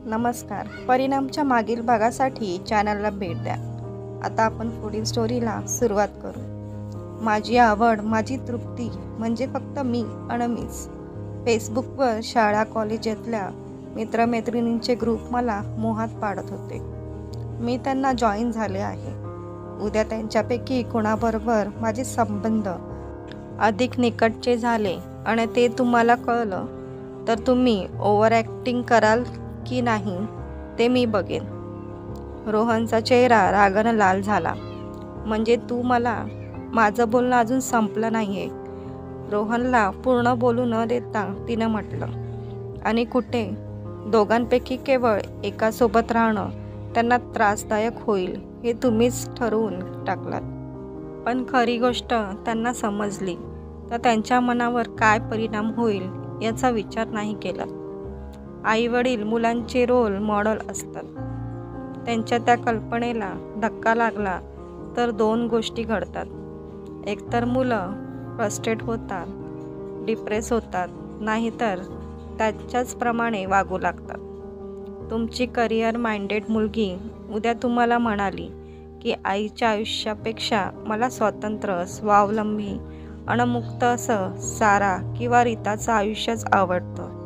नमस्कार. परिणामच्या मागील भागासाठी चॅनलला भेट द्या. आता आपण पुढील स्टोरीला सुरुवात करू. माझी आवड, माझी तृप्ती म्हणजे फक्त मी आणि मीच. फेसबुकवर शाळा कॉलेजातल्या मित्रमैत्रिणींचे ग्रुप मला मोहात पाडत होते. मी त्यांना जॉईन झाले आहे. उद्या त्यांच्यापैकी कोणाबरोबर माझे संबंध अधिक निकटचे झाले आणि ते तुम्हाला कळलं तर तुम्ही ओव्हर ॲक्टिंग कराल की नाही ते मी बघेन. रोहनचा चेहरा रागानं लाल झाला. म्हणजे तू मला माझं बोलणं अजून संपलं नाही आहे. रोहनला पूर्ण बोलू न देता तिनं म्हटलं. आणि कुठे? दोघांपैकी केवळ एकासोबत राहणं त्यांना त्रासदायक होईल हे तुम्हीच ठरवून टाकलात. पण खरी गोष्ट त्यांना समजली तर त्यांच्या मनावर काय परिणाम होईल याचा विचार नाही केला. आईवडील मुलांचे रोल मॉडेल असतात. त्यांच्या त्या कल्पनेला धक्का लागला तर दोन गोष्टी घडतात. एकतर मुलं फ्रस्ट्रेट होतात, डिप्रेस होतात, नाहीतर त्याच्याचप्रमाणे वागू लागतात. तुमची करिअर माइंडेड मुलगी उद्या तुम्हाला म्हणाली की आईच्या आयुष्यापेक्षा मला स्वतंत्र, स्वावलंबी आणि मुक्त असं सारा किंवा रीताचं आयुष्यच आवडतं.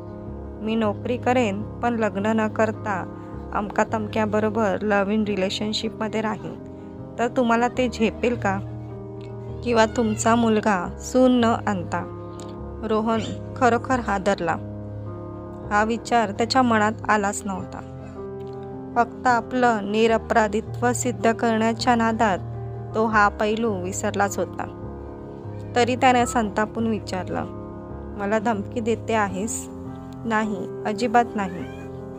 मी नोकरी करेन पण लग्न न करता अमका तमक्याबरोबर लव्ह इन रिलेशनशिपमध्ये राहीन तर तुम्हाला ते झेपेल का? किंवा तुमचा मुलगा सून न आणता? रोहन खरोखर हादरला. हा विचार त्याच्या मनात आलाच नव्हता. फक्त आपलं निरपराधित्व सिद्ध करण्याच्या नादात तो हा पैलू विसरलाच होता. तरी त्याने संतापून विचारलं, मला धमकी देते आहेस? नाही, अजिबात नाही.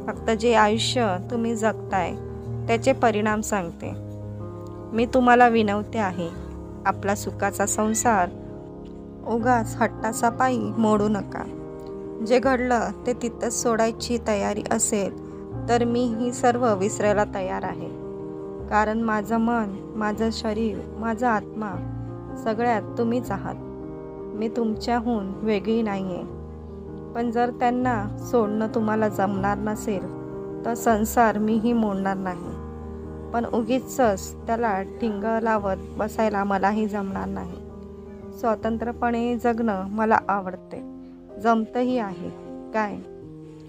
फक्त जे आयुष्य तुम्ही जगताय त्याचे परिणाम सांगते. मी तुम्हाला विनवते आहे, आपला सुखाचा संसार उगाच हट्टाचा पायी मोडू नका. जे घडलं ते तिथंच सोडायची तयारी असेल तर मी ही सर्व विसरायला तयार आहे. कारण माझं मन, माझं शरीर, माझा आत्मा सगळ्यात तुम्हीच आहात. मी तुमच्याहून वेगळी नाही आहे. पण जर त्यांना सोडणं तुम्हाला जमणार नसेल तर संसार मीही मोडणार नाही. पण उगीचच त्याला ठिंग लावत बसायला मलाही जमणार नाही. स्वतंत्रपणे जगणं मला आवडते, जमतंही आहे. काय?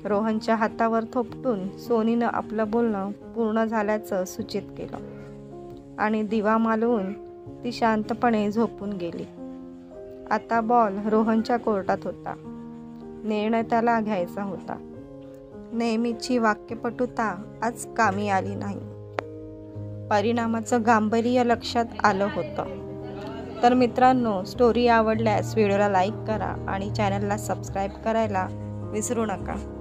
रोहनच्या हातावर थोपटून सोनीनं आपलं बोलणं पूर्ण झाल्याचं सूचित केलं आणि दिवा मालवून ती शांतपणे झोपून गेली. आता बॉल रोहनच्या कोर्टात होता. निर्णय त्याला घ्यायचा होता. नेहमीची वाक्यपटुता आज कामी आली नाही. परिणामाचं गांभीर्य लक्षात आलं होतं. तर मित्रांनो, स्टोरी आवडल्यास व्हिडिओला लाईक करा आणि चॅनलला सबस्क्राईब करायला विसरू नका.